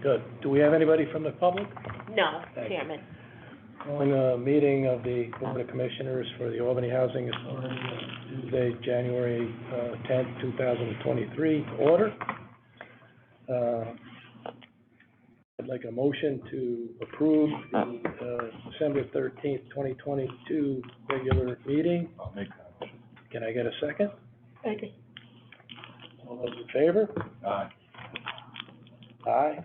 Good. Do we have anybody from the public? No, Thank you. Chairman. Calling a meeting of the Board of Commissioners for the Albany Housing Authority, Tuesday, January 10th, 2023, order. I'd like a motion to approve the December 13th, 2022 regular meeting. I'll make that motion. Can I get a second? Okay. All those in favor? Aye. Aye.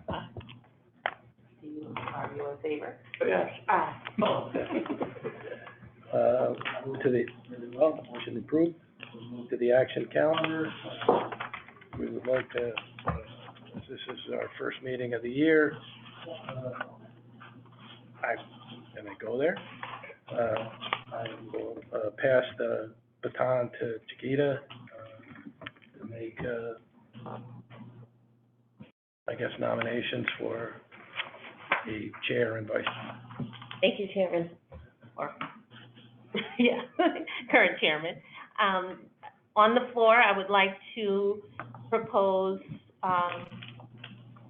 Are you in favor? Yes. Aye. Move to the, motion approved. Move to the action calendar. We would like to, this is our first meeting of the year. Can I go there? I will pass the baton to Chiquita to make, I guess, nominations for the chair and vice chair. Thank you, Chairman. Or, yeah, current Chairman. On the floor, I would like to propose,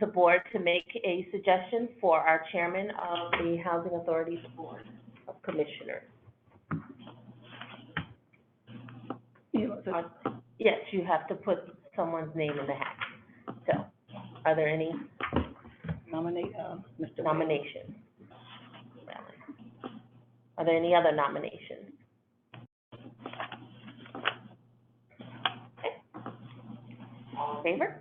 the board to make a suggestion for our chairman of the Housing Authority's Board of Commissioners. Yes, you have to put someone's name in the hat. So, are there any nominations? Are there any other nominations? Okay. All in favor?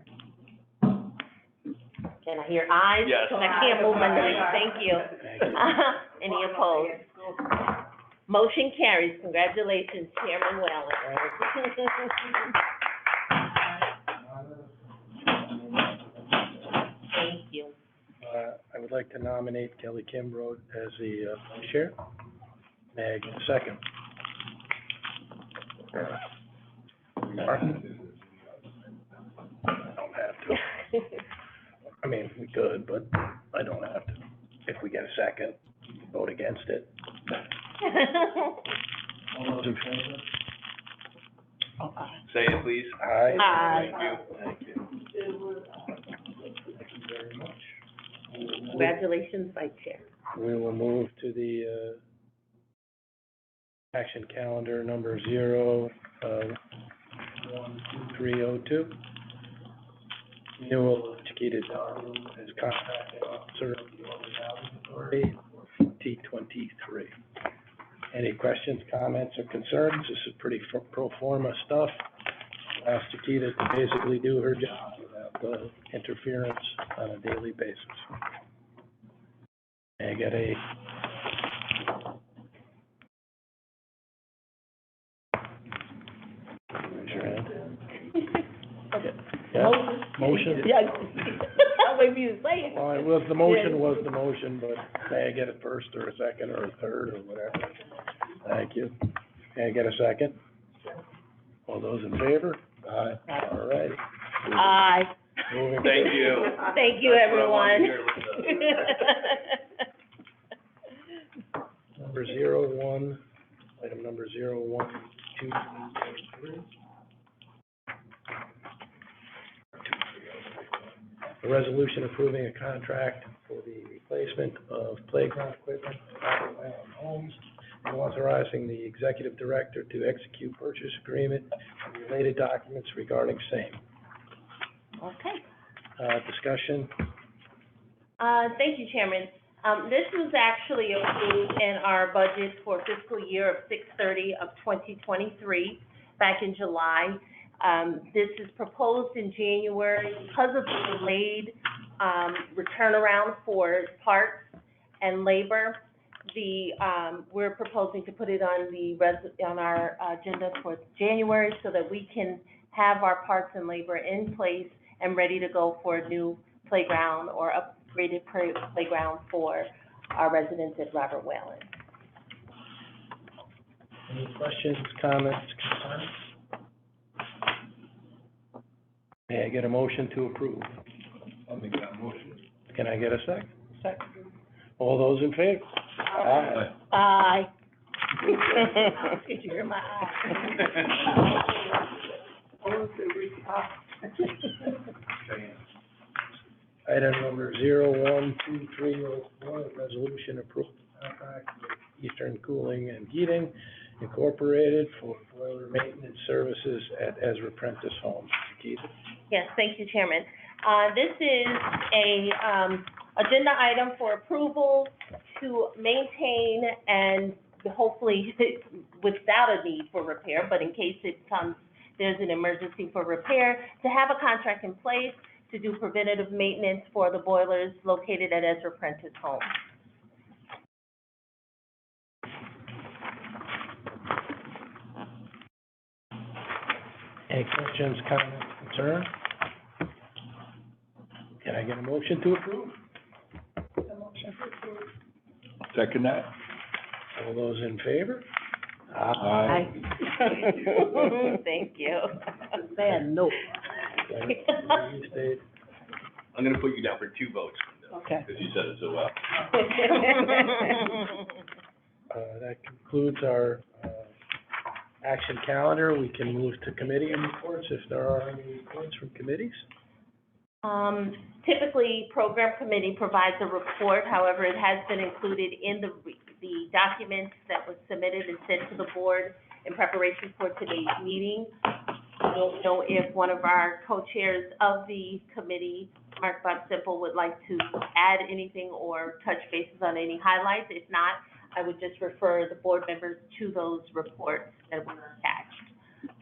Can I hear ayes? Yes. Because I can't move my leg. Thank you. Any opposed? Motion carries. Congratulations, Chairman Whalen. Thank you. I would like to nominate Kelly Kimbrough as the vice chair. May I get a second? Martin? I don't have to. I mean, we could, but I don't have to. If we get a second, vote against it. All those in favor? Say it, please. Aye. Aye. Thank you. Thank you very much. Congratulations, Vice Chair. We will move to the action calendar number 12302. Renewal of Chiquita Darwin as contracting officer of the Albany Housing Authority for 2023. Any questions, comments, or concerns? This is pretty pro forma stuff. Ask Chiquita to basically do her job without interference on a daily basis. May I get a raise your hand? Yeah. Motion? Yeah. I'll wait for you to say it. Well, it was, the motion was the motion, but may I get a first or a second or a third or whatever? Thank you. May I get a second? All those in favor? Aye. All right. Aye. Moving. Thank you. Thank you, That's what I wanted everyone. to hear, Number 01, item number 012303. A resolution approving a contract for the replacement of playground equipment at homes and authorizing the executive director to execute purchase agreement and related documents regarding same. Okay. Discussion? Thank you, Chairman. This was actually approved in our budget for fiscal year of 6/30 of 2023, back in July. This is proposed in January because of the delayed, return around for parts and labor. We're proposing to put it on on our agenda for January so that we can have our parts and labor in place and ready to go for a new playground or upgraded playground for our residents at Robert Whalen. Any questions, comments, concerns? May I get a motion to approve? I'll make that motion. Can I get a second? Second. All those in favor? Aye. Aye. Did you hear my eye? Item number 012304, resolution approved contract with Eastern Cooling and Heating Incorporated for boiler maintenance services at Ezra Prentice Homes. Keith? Yes, thank you, Chairman. This is a, agenda item for approval to maintain and hopefully without a need for repair, but in case there's an emergency for repair, to have a contract in place to do preventative maintenance for the boilers located at Ezra Prentice Home. Any questions, comments, concerns? Can I get a motion to approve? Second that? All those in favor? Aye. Thank you. Bad note. You stayed. I'm gonna put you down for 2 votes, Okay. because you said it so well. That concludes our, action calendar. We can move to committee and reports if there are any reports from committees. Typically, program committee provides a report, however, it has been included in the documents that was submitted and sent to the board in preparation for today's meeting. I don't know if one of our co-chairs of the committee, Mark Bob Simple, would like to add anything or touch bases on any highlights. If not, I would just refer the board members to those reports that were attached.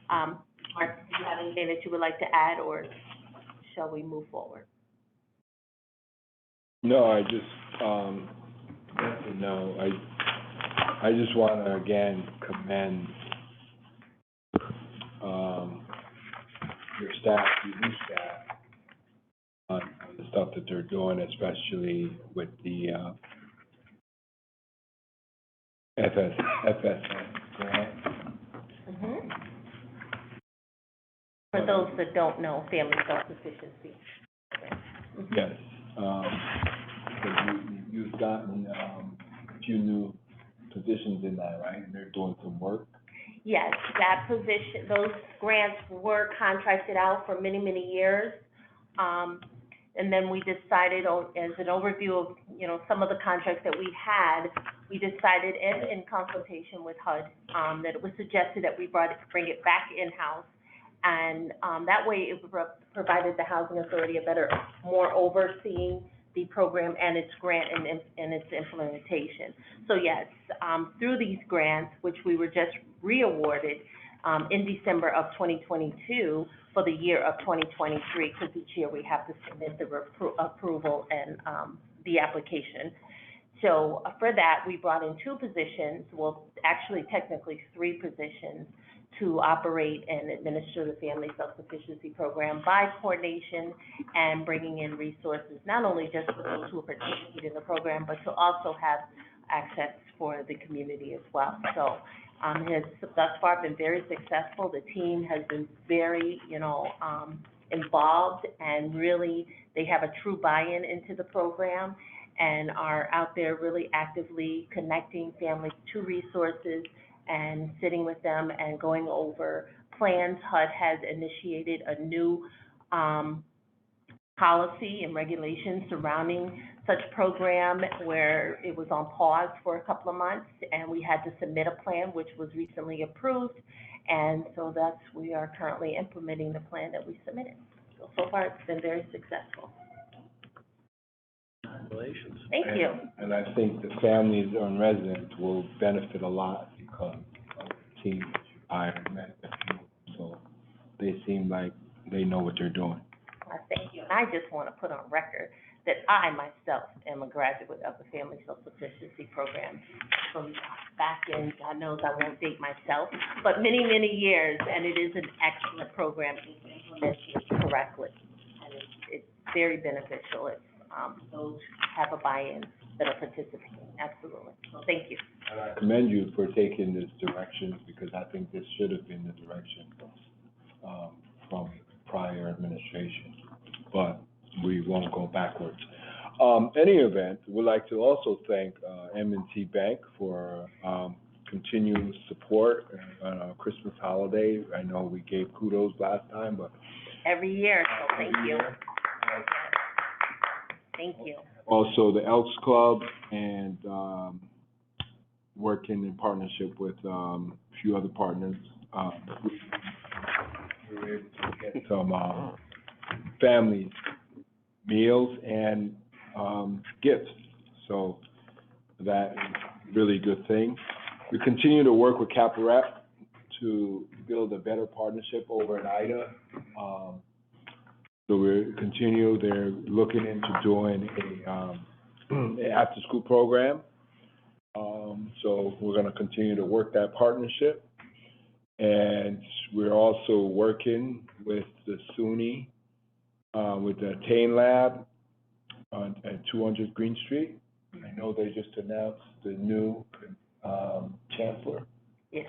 Mark, do you have anything that you would like to add, or shall we move forward? No, I just, I just wanna again commend, your staff, your new staff, on the stuff that they're doing, especially with the, FSS grant. Mm-hmm. For those that don't know, family self-sufficiency. Yes, because you've gotten, a few new positions in that, right? And they're doing some work. Yes, that position, those grants were contracted out for many, many years. And then we decided, as an overview of, some of the contracts that we had, we decided in consultation with HUD, that it was suggested that we bring it back in-house. And, that way it provided the Housing Authority more overseeing the program and its grant and its implementation. So yes, through these grants, which we were just re-awarded, in December of 2022 for the year of 2023, because each year we have to submit the approval and, the application. So for that, we brought in 2 positions, well, actually technically 3 positions, to operate and administer the Family Self-Sufficiency Program by coordination and bringing in resources, not only just for those who participate in the program, but to also have access for the community as well. So it has thus far been very successful. The team has been very, involved, and really they have a true buy-in into the program and are out there really actively connecting families to resources and sitting with them and going over plans. HUD has initiated a new policy and regulations surrounding such program, where it was on pause for a couple of months, and we had to submit a plan which was recently approved, and so we are currently implementing the plan that we submitted. So far it's been very successful. Congratulations. Thank you. And I think the families and residents will benefit a lot because of the team I met, so they seem like they know what they're doing. Thank you. And I just want to put on record that I myself am a graduate of the Family Self-Sufficiency Program from back in, God knows I won't date myself, but many, many years, and it is an excellent program if implemented correctly. And it's very beneficial if those have a buy-in that are participating, absolutely. So thank you. And I commend you for taking this direction, because I think this should have been the direction from prior administration, but we won't go backwards. Any event, we'd like to also thank M&T Bank for continued support on our Christmas holiday. I know we gave kudos last time, but Every year, so thank you. Thank you. Also, the Elks Club and, working in partnership with, a few other partners. We were able to get some, family meals and, gifts. So that is a really good thing. We continue to work with Caparep to build a better partnership over at Ida. So they're looking into doing an after-school program. So we're gonna continue to work that partnership. And we're also working with the SUNY, with the Attain Lab at 200 Green Street. I know they just announced the new, chancellor. Yes.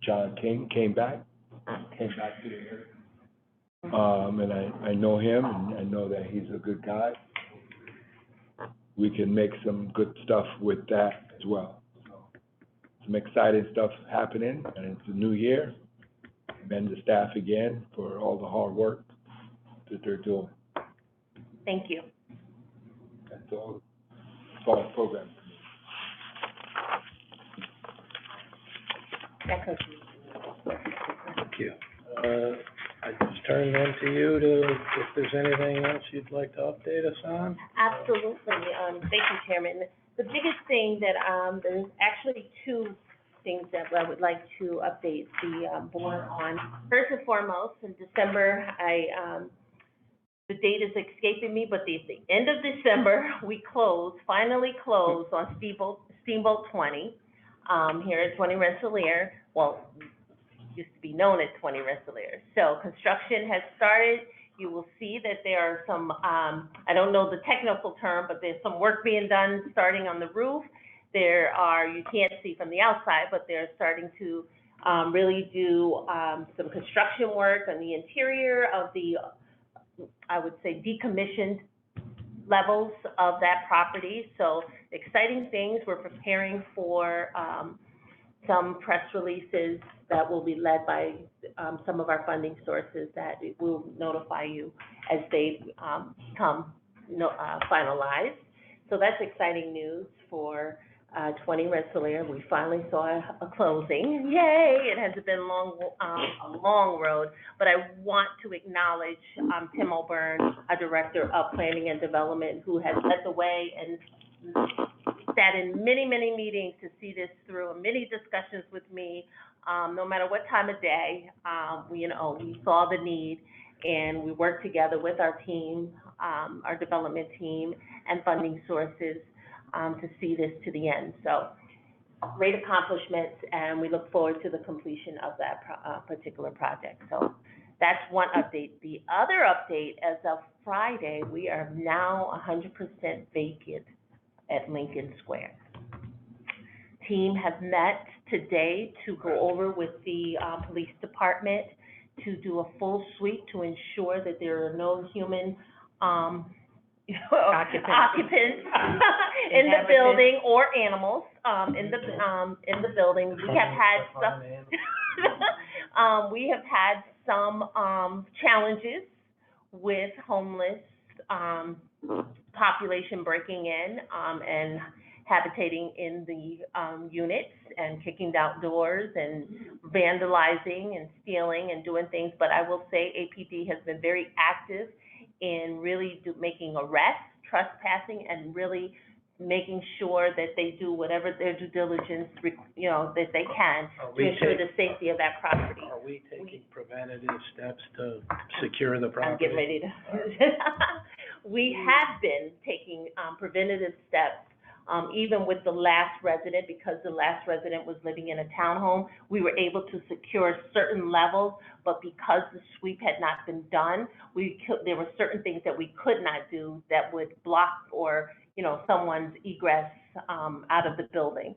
John King came back to the area. And I know him, and I know that he's a good guy. We can make some good stuff with that as well. So, some exciting stuff happening, and it's a new year. Commend the staff again for all the hard work that they're doing. Thank you. That's all, fall program. That concludes. Thank you. I just turn then to you if there's anything else you'd like to update us on? Absolutely. Thank you, Chairman. The biggest thing that, there's actually two things that I would like to update the, board on. First and foremost, in December, the date is escaping me, but the end of December, we finally closed on Steamboat 20, here at 20 Rensselaer. Well, used to be known as 20 Rensselaer. So construction has started. You will see that there are some, I don't know the technical term, but there's some work being done starting on the roof. You can't see from the outside, but they're starting to really do some construction work on the interior of the, I would say, decommissioned levels of that property. So exciting things. We're preparing for some press releases that will be led by some of our funding sources that will notify you as they come finalized. So that's exciting news for 20 Rensselaer. We finally saw a closing. Yay! It has been a long road, but I want to acknowledge Tim O'Byrne, our Director of Planning and Development, who has led the way and sat in many, many meetings to see this through, and many discussions with me, no matter what time of day. We saw the need, and we worked together with our team, our development team, and funding sources to see this to the end. So great accomplishments, and we look forward to the completion of that particular project. So that's one update. The other update, as of Friday, we are now 100% vacant at Lincoln Square. Team has met today to go over with the police department to do a full sweep to ensure that there are no human occupants in the building or animals in the building. We have had some challenges with homeless population breaking in and habitating in the units and kicking down doors and vandalizing and stealing and doing things. But I will say APD has been very active in really making arrests, trespassing, and really making sure that they do whatever their due diligence, that they can to ensure the safety of that property. Are we taking preventative steps to secure the property? I'm getting ready to. We have been taking preventative steps, even with the last resident, because the last resident was living in a townhome. We were able to secure certain levels, but because the sweep had not been done, there were certain things that we could not do that would block or someone's egress out of the building.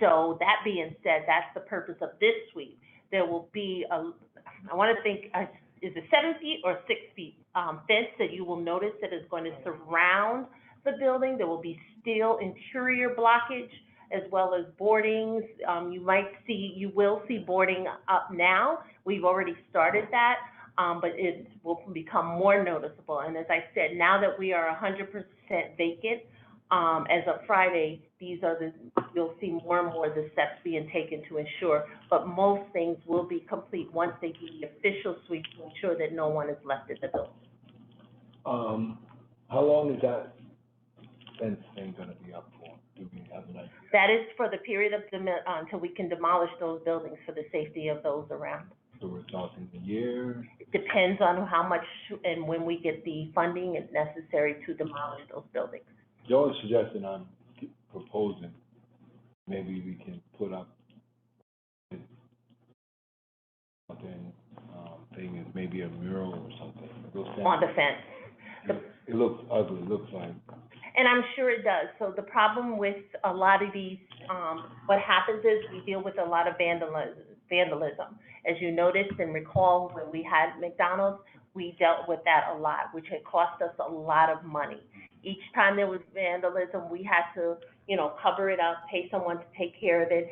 So that being said, that's the purpose of this sweep. There will be I want to think, is it 7 feet or 6 feet fence that you will notice that is going to surround the building. There will be steel interior blockage as well as boardings. You will see boarding up now. We've already started that. but it will become more noticeable. And as I said, now that we are 100% vacant, as of Friday, you'll see more and more of the steps being taken to ensure, but most things will be complete once they do the official sweep to ensure that no one is left in the building. How long is that fence thing gonna be up for? Do we have an idea? That is for the period of until we can demolish those buildings for the safety of those around. So we're talking a year? It depends on how much and when we get the funding necessary to demolish those buildings. The only suggestion I'm proposing, maybe we can put up something, thing is maybe a mural or something. On the fence. It looks ugly, it looks like. And I'm sure it does. So the problem with a lot of these, what happens is we deal with a lot of vandalism. As you noticed and recall, when we had McDonald's, we dealt with that a lot, which had cost us a lot of money. Each time there was vandalism, we had to, cover it up, pay someone to take care of it,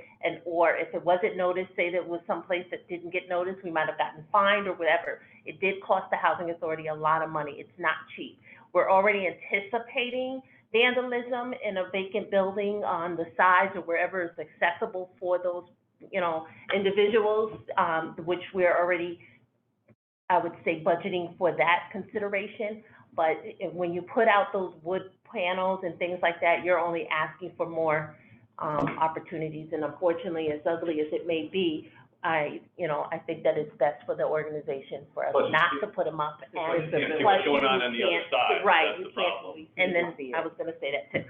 or if it wasn't noticed, say that it was someplace that didn't get noticed, we might have gotten fined or whatever. It did cost the housing authority a lot of money. It's not cheap. We're already anticipating vandalism in a vacant building on the sides or wherever is accessible for those, individuals, which we're already, I would say, budgeting for that consideration. But when you put out those wood panels and things like that, you're only asking for more opportunities. And unfortunately, as ugly as it may be, I think that it's best for the organization for us not to put them up. And you can't see what's going on the other side. Right, That's you the can't. problem. And then I was gonna say that too.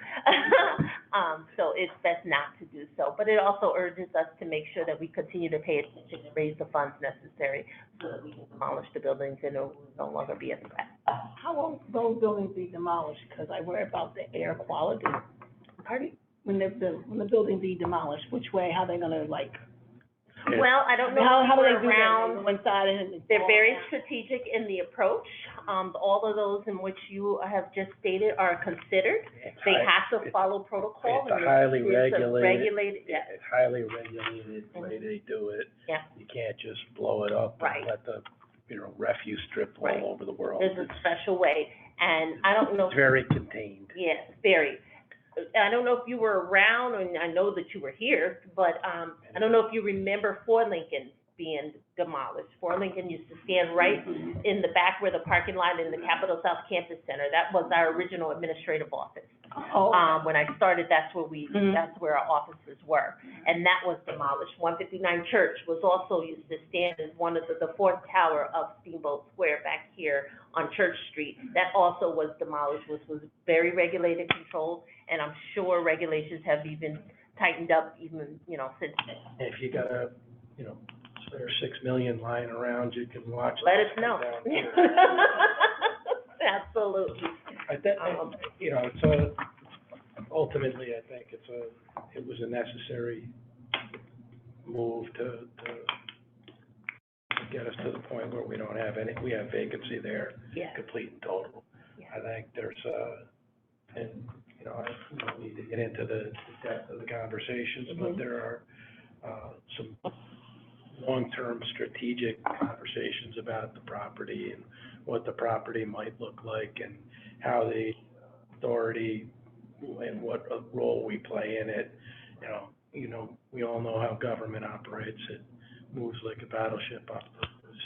So it's best not to do so. But it also urges us to make sure that we continue to pay attention and raise the funds necessary so that we can demolish the buildings and it will no longer be a threat. How will those buildings be demolished? Because I worry about the air quality. Pardon? When the building be demolished, which way, how they gonna Well, I don't know how if do we're they do that? around. They go inside and They're very strategic in the approach. All of those in which you have just stated are considered. They have to follow protocol. It's a and highly it's a regulated, yes. it's highly regulated way they do it. Yeah. You can't just blow it up Right. and let the, refuse strip all Right. over the world. There's a special way, and I don't know. It's very contained. Yes, very. I don't know if you were around, and I know that you were here, but, I don't know if you remember Fort Lincoln being demolished. Fort Lincoln used to stand right in the back where the parking lot in the Capitol South Campus Center. That was our original administrative office. When I started, that's where our offices were, and that was demolished. 159 Church was also used to stand as one of the fourth tower of Steamboat Square back here on Church Street. That also was demolished, which was very regulated, controlled, and I'm sure regulations have even tightened up even, since then. If you got a, spare 6 million lying around, you can watch. Let us those know. come down here. Absolutely. I think, ultimately, I think it was a necessary move to get us to the point where we don't have we have vacancy there, Yeah. complete and total. Yeah. I think there's, and, I don't need to get into the depth of the conversations, but there are, some long-term strategic conversations about the property and what the property might look like and how the authority and what role we play in it. We all know how government operates. It moves like a battleship on purpose,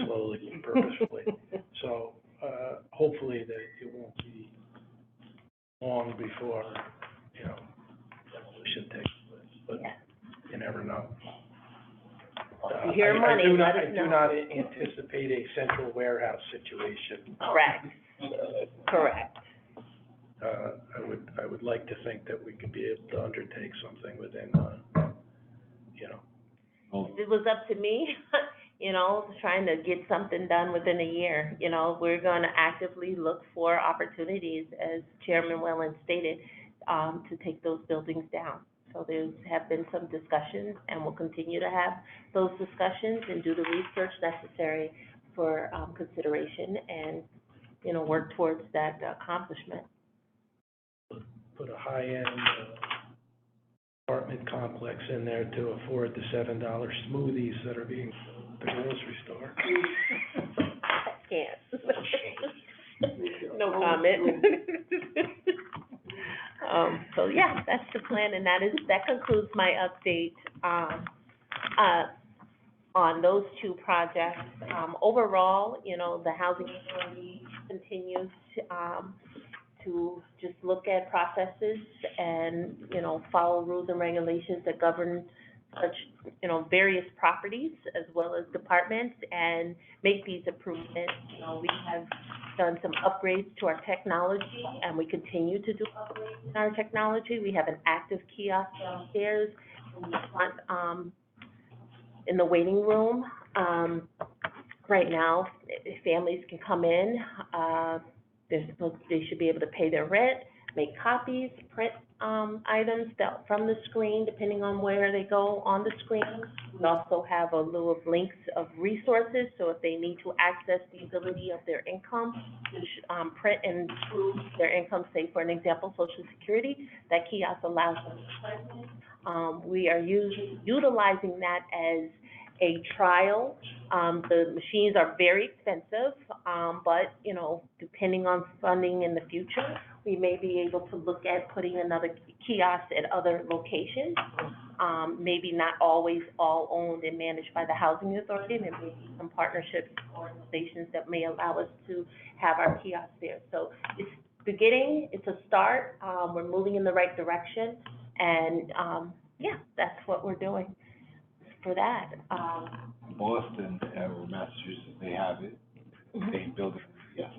slowly and purposefully. So, hopefully that it won't be long before, demolition takes place, but you never know. You hear money, let us I know. do not anticipate a central warehouse situation. Correct, correct. I would like to think that we could be able to undertake something within, If it was up to me, trying to get something done within a year, we're gonna actively look for opportunities, as Chairman Wellen stated, to take those buildings down. So have been some discussions, and we'll continue to have those discussions and do the research necessary for, consideration and, work towards that accomplishment. put a high-end, apartment complex in there to afford the $7 smoothies that are being sold. the grocery store. Can't. No comment. So yeah, that's the plan, and that concludes my update, on those two projects. Overall, you know, the housing authority continues to just look at processes and, you know, follow rules and regulations that govern such, you know, various properties as well as departments and make these improvements. You know, we have done some upgrades to our technology and we continue to do upgrades in our technology. We have an active kiosk downstairs in the front, in the waiting room. Right now, families can come in, they should be able to pay their rent, make copies, print, items from the screen, depending on where they go on the screen. We also have a little of links of resources, so if they need to access the ability of their income, to print and prove their income, say for an example, Social Security, that kiosk allows them to print it. We are utilizing that as a trial. The machines are very expensive, but, you know, depending on funding in the future, we may be able to look at putting another kiosk at other locations. Maybe not always all owned and managed by the housing authority. There may be some partnerships, organizations that may allow us to have our kiosks there. So it's beginning, it's a start, we're moving in the right direction, and, yeah, that's what we're doing for that. Boston, or Massachusetts, they have it, they build it, yes,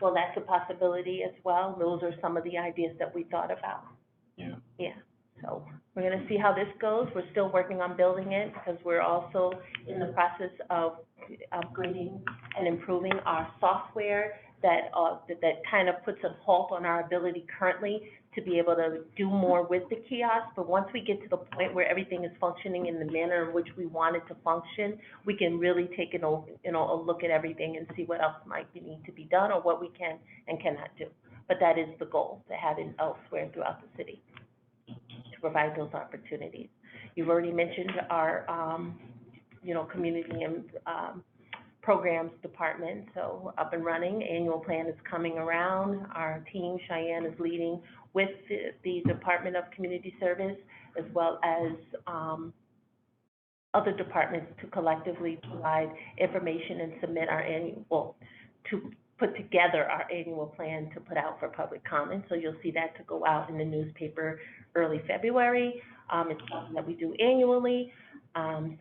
Well, that's a possibility as well. Those are some of the ideas that we thought about. yeah. Yeah, so we're gonna see how this goes. We're still working on building it because we're also in the process of upgrading and improving our software that kind of puts a halt on our ability currently to be able to do more with the kiosk. But once we get to the point where everything is functioning in the manner in which we want it to function, we can really take a look at everything and see what else might need to be done or what we can and cannot do. But that is the goal, to have it elsewhere throughout the city, to provide those opportunities. You've already mentioned our, community and, programs department, so up and running. Annual plan is coming around. Our team, Cheyenne, is leading with the Department of Community Service, as well as other departments, to collectively provide information and submit our to put together our annual plan to put out for public comment. So you'll see that to go out in the newspaper early February. It's something that we do annually,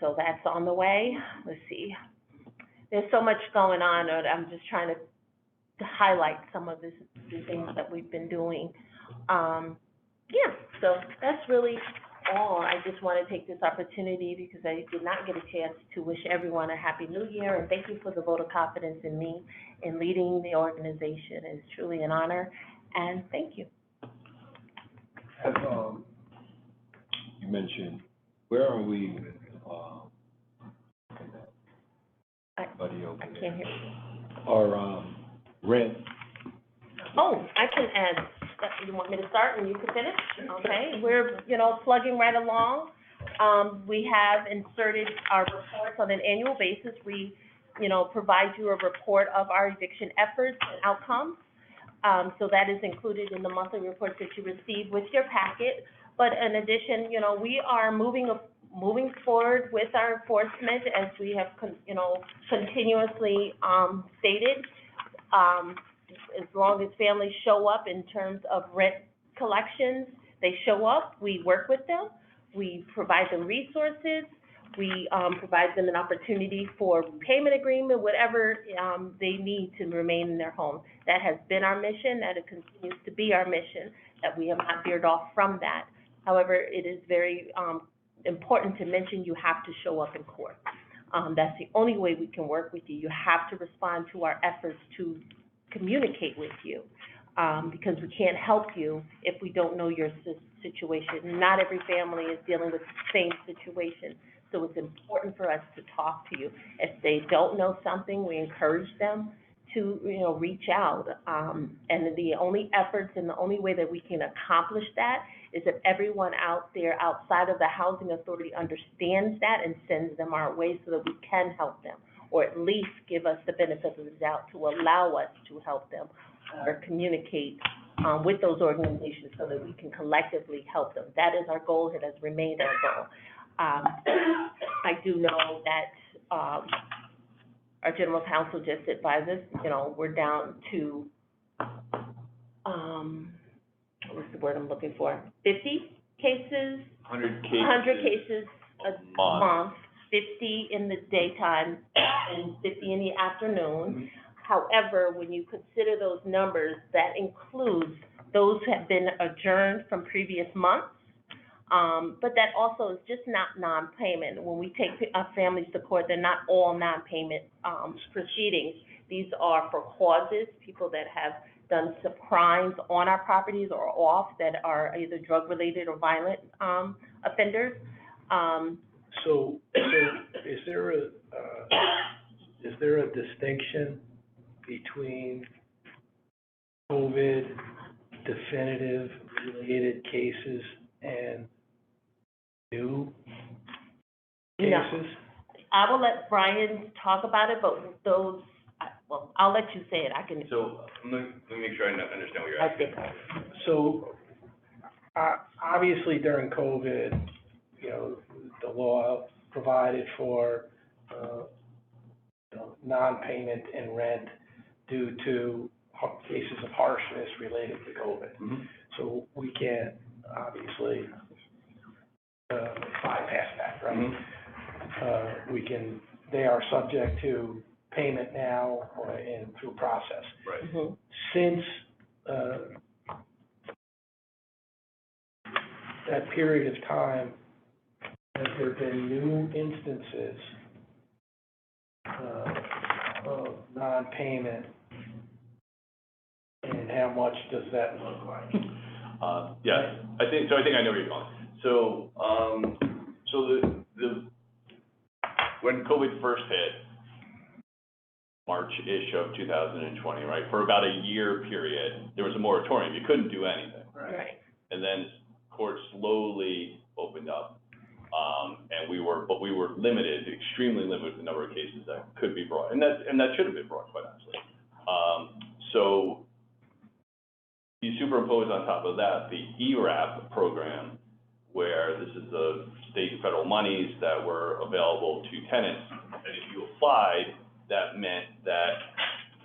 so that's on the way. Let's see. There's so much going on, and I'm just trying to highlight some of the things that we've been doing. Yeah, so that's really all. I just want to take this opportunity because I did not get a chance to wish everyone a Happy New Year, and thank you for the vote of confidence in me in leading the organization. It's truly an honor, and thank you. As, you mentioned, where are we with, buddy over I there? can't hear you. Our, rent. Oh, I can add, you want me to start and you can finish? Okay, we're, plugging right along. We have inserted our reports on an annual basis. We, provide you a report of our eviction efforts and outcomes. So that is included in the monthly reports that you receive with your packet. But in addition, we are moving forward with our enforcement, as we have, continuously stated. As long as families show up in terms of rent collections, they show up, we work with them, we provide them resources, we provide them an opportunity for payment agreement, whatever they need to remain in their home. That has been our mission, that it continues to be our mission, that we have not veered off from that. However, it is very important to mention you have to show up in court. That's the only way we can work with you. You have to respond to our efforts to communicate with you, because we can't help you if we don't know your situation. Not every family is dealing with the same situation, so it's important for us to talk to you. If they don't know something, we encourage them to, reach out. And the only efforts and the only way that we can accomplish that is that everyone out there outside of the housing authority understands that and sends them our way so that we can help them, or at least give us the benefit of the doubt to allow us to help them or communicate with those organizations so that we can collectively help them. That is our goal. It has remained our goal. I do know that our general counsel just advised us, we're down to, what's the word I'm looking for? 50 cases? 100 cases. 100 cases a month. month, 50 in the daytime and 50 in the afternoon. However, when you consider those numbers, that includes those who have been adjourned from previous months. But that also is just not non-payment. When we take families to court, they're not all non-payment proceedings. These are for causes, people that have done some crimes on our properties or off that are either drug-related or violent offenders. So is there a distinction between COVID definitive related cases and new cases? No. I will let Brian talk about it, but those, well, I'll let you say it. I can. So, let me make sure I understand what you're asking. So, obviously during COVID, the law provided for, non-payment in rent due to cases of harshness related to COVID. Mm-hmm. So we can't obviously bypass that, right? Mm-hmm. They are subject to payment now and through process. Right. Mm-hmm. Since that period of time, has there been new instances of non-payment, and how much does that look like? Yes, I think I know where you're going. So, when COVID first hit, March-ish of 2020, right? For about a year period, there was a moratorium. You couldn't do anything. Right. And then courts slowly opened up, and we were limited, extremely limited, the number of cases that could be brought, and that should have been brought, quite honestly. So you superimpose on top of that the ERAP program, where this is the state and federal monies that were available to tenants, and if you applied, that meant that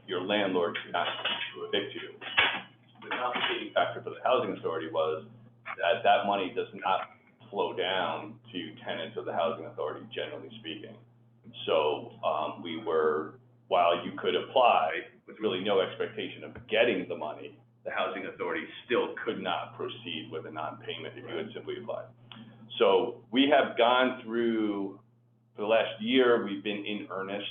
your landlord could not evict you. The complicating factor for the housing authority was that money does not flow down to tenants of the housing authority, generally speaking. So while you could apply with really no expectation of getting the money, the housing authority still could not proceed with a non-payment if you had simply applied. So we have gone through, for the last year, we've been in earnest,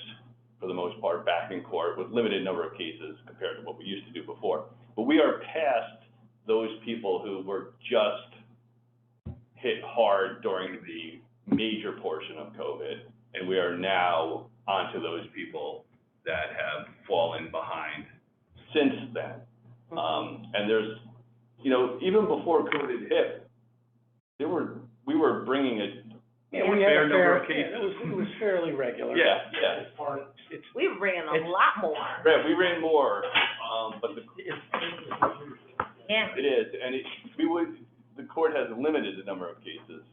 for the most part, back in court with limited number of cases compared to what we used to do before. But we are past those people who were just hit hard during the major portion of COVID, and we are now onto those people that have fallen behind since then. And there's, even before COVID hit, we were bringing a fair number of cases. It was fairly regular. Yeah. We ran a lot more. Right, we ran more, but Yeah. it is, and the court has limited the number of cases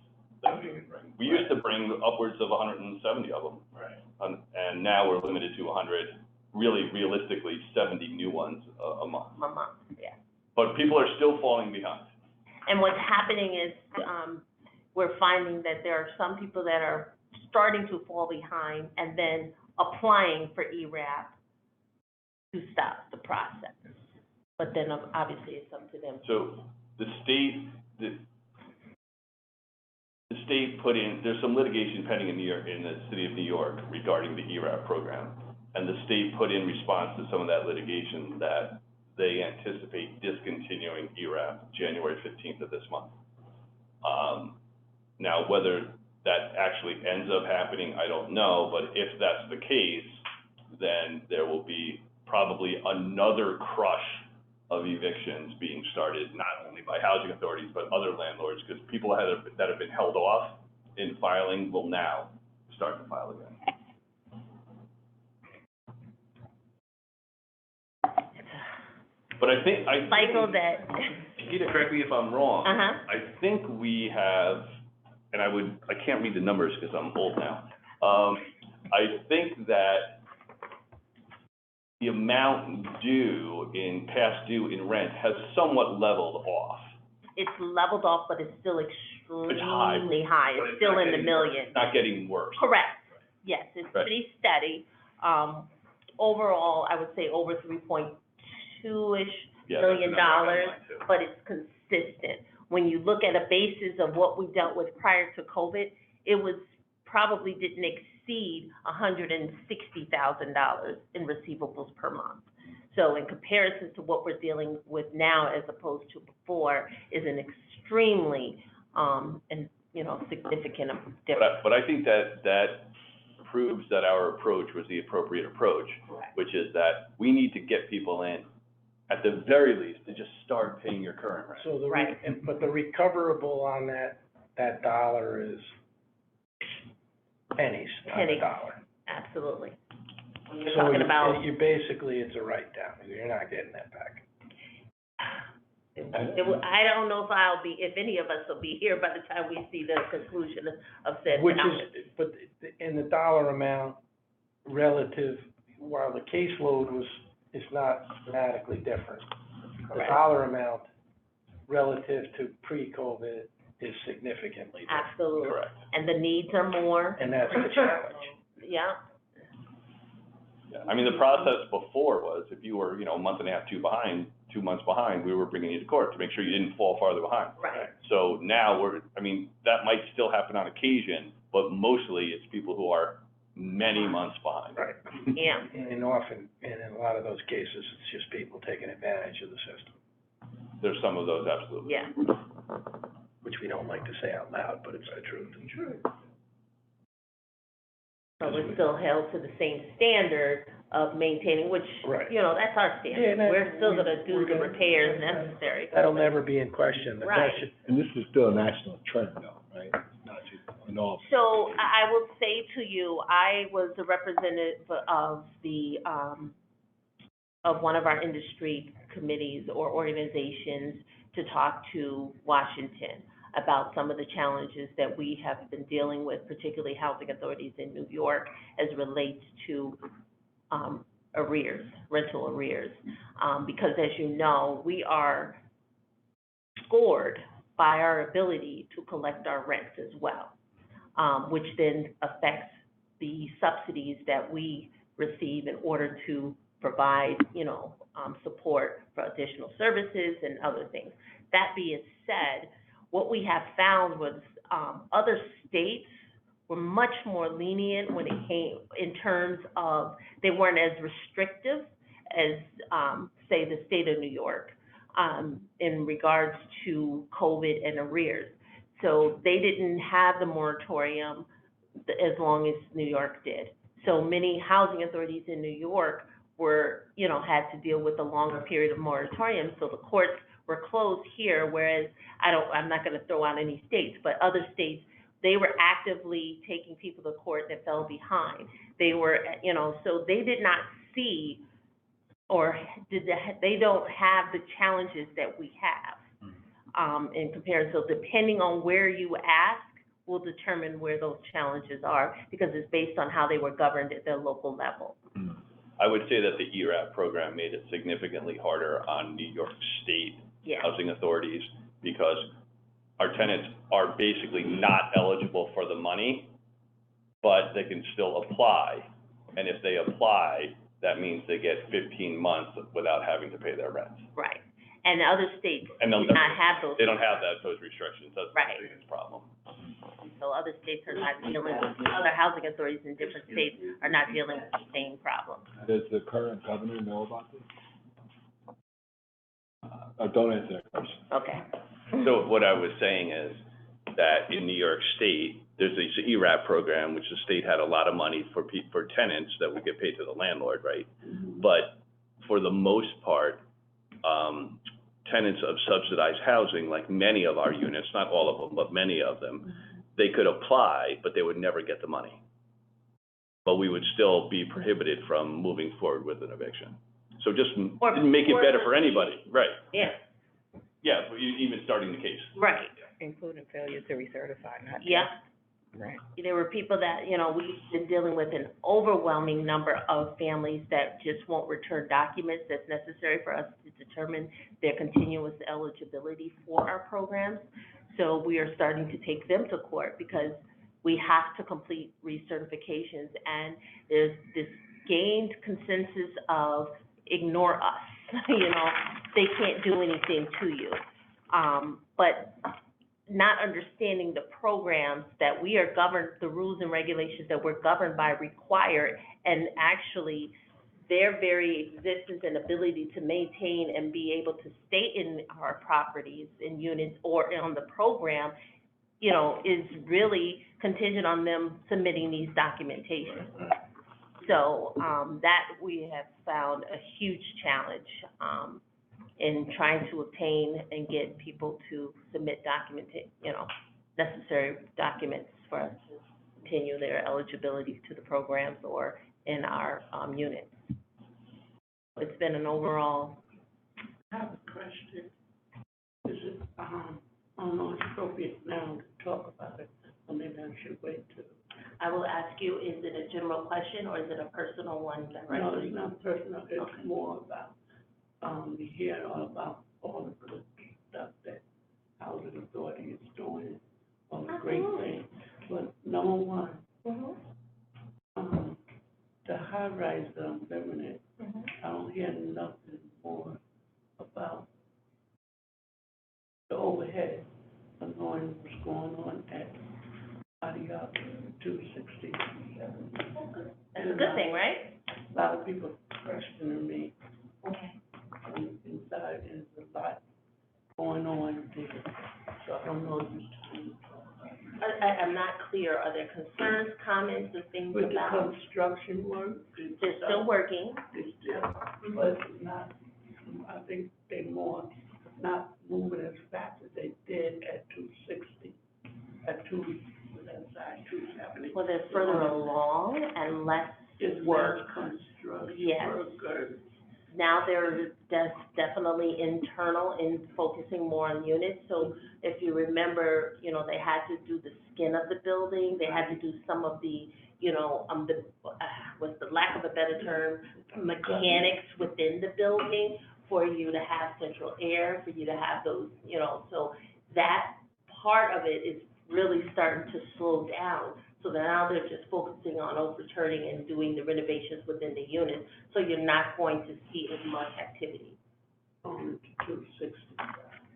that we can bring. We used to bring upwards of 170 of them. Right. And now we're limited to 100, really realistically 70 new ones a month. A month, yeah. But people are still falling behind. And what's happening is, we're finding that there are some people that are starting to fall behind and then applying for ERAP to stop the process. But then obviously it's up to them. So the state put in, there's some litigation pending in New York, in the city of New York regarding the ERAP program. And the state put in response to some of that litigation that they anticipate discontinuing ERAP January 15th of this month. Now, whether that actually ends up happening, I don't know, but if that's the case, then there will be probably another crush of evictions being started, not only by housing authorities, but other landlords, because people that have been held off in filing will now start to file again. But I think, Cycle that, Gita, correct me if I'm wrong. Uh-huh. I think we have, and I can't read the numbers because I'm old now. I think that the amount due in past due in rent has somewhat leveled off. it's leveled off, but it's still It's extremely high. high. But It's still not in the getting worse. millions. It's not getting worse. Correct. Yes, it's Right. pretty steady. Overall, I would say over 3.2-ish Yeah, million that's the number I dollars, had in mind, too. but it's consistent. When you look at a basis of what we dealt with prior to COVID, it was probably didn't exceed $160,000 in receivables per month. So in comparison to what we're dealing with now as opposed to before is an extremely, significant difference. But I think that proves that our approach was the appropriate approach, which is that we need to get people in, at the very least, to just start paying your current rent. So Right. but the recoverable on that dollar is pennies on the Pennies. dollar. Absolutely. When you're So talking about, you basically, it's a write-down, you're not getting that back. I don't know if any of us will be here by the time we see the conclusion of said Which balance. is, but in the dollar amount relative, while the caseload is not dramatically different. The Correct. dollar amount relative to pre-COVID is significantly different. Absolutely. Correct. And the needs are more. And that's the challenge. Yeah, Yeah, I mean, the process before was, if you were, a month and a half, 2 months behind, we were bringing you to court to make sure you didn't fall farther behind. right. So now that might still happen on occasion, but mostly it's people who are many months behind. Right. Yeah. And in a lot of those cases, it's just people taking advantage of the system, There's some of those, absolutely. Yeah. which we don't like to say out loud, but it's the truth. So we're still held to the same standard of maintaining, which, Right. That's our Yeah, standard. that- We're still gonna do we're the gonna- repairs necessary. That'll never be in question. The Right. question, And this is still a national trend though, right? Not just in all. So I will say to you, I was a representative of of one of our industry committees or organizations to talk to Washington about some of the challenges that we have been dealing with, particularly housing authorities in New York, as relates to arrears, rental arrears. Because as you know, we are scored by our ability to collect our rents as well, which then affects the subsidies that we receive in order to provide, support for additional services and other things. That being said, what we have found was, other states were much more lenient when it came, in terms of, they weren't as restrictive as, say, the state of New York, in regards to COVID and arrears. So they didn't have the moratorium as long as New York did. So many housing authorities in New York were, had to deal with a longer period of moratorium, so the courts were closed here, whereas I'm not gonna throw out any states, but other states, they were actively taking people to court that fell behind. They were, so they did not see, they don't have the challenges that we have, in comparison. So depending on where you ask, will determine where those challenges are, because it's based on how they were governed at their local level. I would say that the ERAP program made it significantly harder on New York State Yeah, housing authorities, because our tenants are basically not eligible for the money, but they can still apply. And if they apply, that means they get 15 months without having to pay their rent. right. And other states And do not have those. They don't have those restrictions, that's the Right. biggest problem. So other states are not dealing, other housing authorities in different states are not dealing with the same problem. Does the current governor know about this? Don't answer that question. Okay. So what I was saying is that in New York State, there's this ERAP program, which the state had a lot of money for tenants that would get paid to the landlord, right? But for the most part, tenants of subsidized housing, like many of our units, not all of them, but many of them, they could apply, but they would never get the money. But we would still be prohibited from moving forward with an eviction. So just Or- make it or better for anybody, right? Yeah, Yeah, even starting the case. right, Including failure to recertify, not. yeah. Right. There were people that, we've been dealing with an overwhelming number of families that just won't return documents that's necessary for us to determine their continuous eligibility for our programs. So we are starting to take them to court because we have to complete recertifications, and there's this gained consensus of ignore us, they can't do anything to you. But not understanding the programs that we are governed, the rules and regulations that we're governed by require, and actually their very existence and ability to maintain and be able to stay in our properties and units or on the program, is really contingent on them submitting these documentation. So, that we have found a huge challenge, in trying to obtain and get people to submit necessary documents for us to continue their eligibility to the programs or in our, units. It's been an overall. I have a question. Is it, I don't know, it's appropriate now to talk about it, or maybe I should wait till. I will ask you, is it a general question or is it a personal one directly? No, it's not personal, it's more about, you hear all about all the good stuff that Housing Authority is doing, all the great things. But number one, the high rise that I'm living in, I don't hear nothing more about the overhead of knowing what's going on at Adiab 260. That's a good thing, right? A lot of people questioning me. Okay. Inside is a lot going on there, so I don't know if it's I'm not clear. Are there concerns, comments, or things with the about? construction work. They're still working. It's still, but it's not, I think they more, not moving as fast as they did at 260, at that side, 270. Well, they're further along and less It's work. less construction Yes. workers. Now they're definitely internal in focusing more on units. So if you remember, they had to do the skin of the building, they had to do some of the, with the lack of a better term, mechanics within the building for you to have central air, for you to have those, so that part of it is really starting to slow down. So now they're just focusing on overturning and doing the renovations within the units, so you're not going to see as much activity. On 260.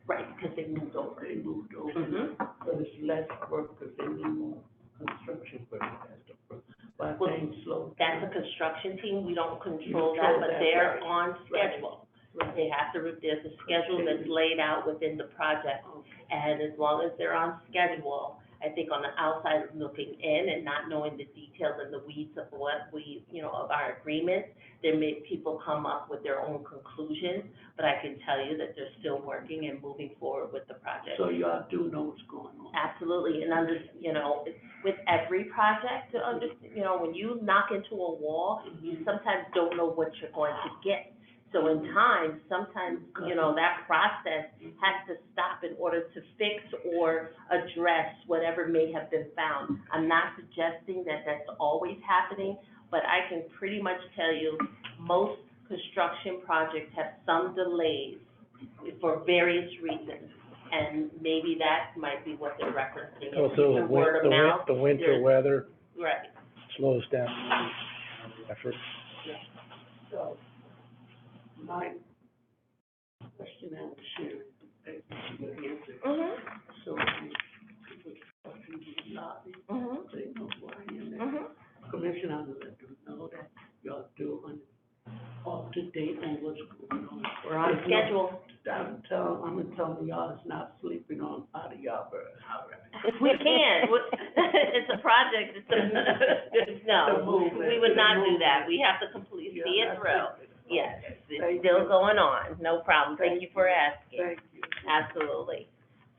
Right, because they moved over. They moved over. Mhm. So it's less work because they need more construction work as the work. But Well, things slow That's a down. construction team, we don't Control control that, but that, they're right. on schedule. Right. They have to, there's a schedule that's laid out within the project, and as long as they're on schedule, I think on the outside looking in and not knowing the details and the weeds of what we, of our agreements, there may, people come up with their own conclusions, but I can tell you that they're still working and moving forward with the project. So y'all do know what's going on. Absolutely, and with every project, to understand, when you knock into a wall, you sometimes don't know what you're going to get. So in time, sometimes, that process has to stop in order to fix or address whatever may have been found. I'm not suggesting that that's always happening, but I can pretty much tell you, most construction projects have some delays for various reasons. And maybe that might be what they're referencing. It's Also, either word of mouth, the winter there's- weather Right. slows down the effort. So, my question I was sharing, your answer. So, people talking to the lobby, they know why I am there. Commissioner, let them know that y'all doing up to date on what's going on. We're on schedule. I'm gonna tell y'all it's not sleeping on out of y'all, but If we can, it's a project, no, we would not do that. We have to completely see it through. Yes, it's Thank still you. going on, no problem, thank you for asking, Thank you. absolutely.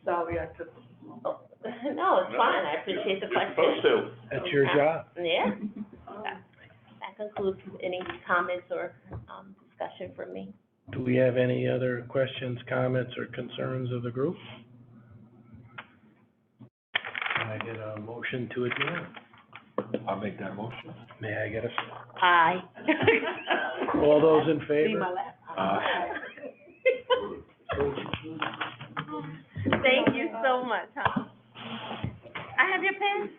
Sorry, I took. Oh, no, it's fine, I appreciate the You're question. supposed to. That's your job. Yeah, that concludes any comments or, discussion from me. Do we have any other questions, comments, or concerns of the group? Can I get a motion to adjourn? I'll make that motion. May I get a, Aye. all those in See favor? my last. Thank you so much, huh? I have your pen?